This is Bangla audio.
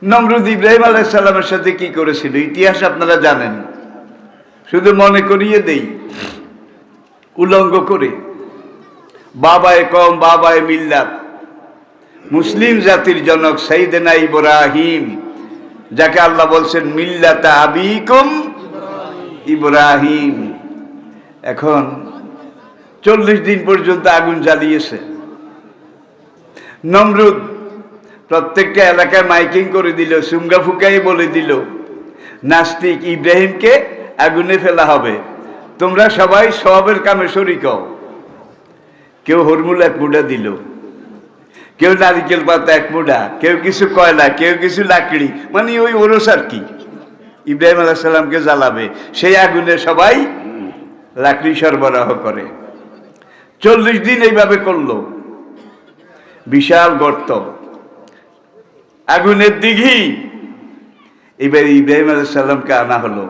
নমরুদ ইব্রাহিম আলাইহিস সালামের সাথে কি করেছিল ইতিহাস আপনারা জানেন, শুধু মনে করিয়ে দেই উলঙ্গ করে। বাবায়ে কওম বাবায়ে মিল্লাত, মুসলিম জাতির জনক সাইয়েদনা ইব্রাহিম, যাকে আল্লাহ বলছেন মিল্লাতা আবিকুম ইব্রাহিম। এখন 40 দিন পর্যন্ত আগুন জ্বালিয়েছে নমরুদ। প্রত্যেকটা এলাকায় মাইকিং করে দিল, সুঙ্গা ফুকাই বলে দিল নাস্তিক ইব্রাহিমকে আগুনে ফেলা হবে, তোমরা সবাই সওয়াবের কামে শরীক হও। কেউ হরমুল এক মুঠা দিল, কেউ নারিকেল পাতা এক মুঠা, কেউ কিছু কয়লা, কেউ কিছু লাকড়ি, মানে ওই ওরস আর কি, ইব্রাহিম আলাইহিস সালামকে জ্বালাবে। সেই আগুনে সবাই লাকড়ি সরবরাহ করে। 40 দিন এইভাবে করলো। বিশাল গর্ত, আগুনের দিঘি। এবার ইব্রাহিম আলাইহিস সালামকে আনা হলো।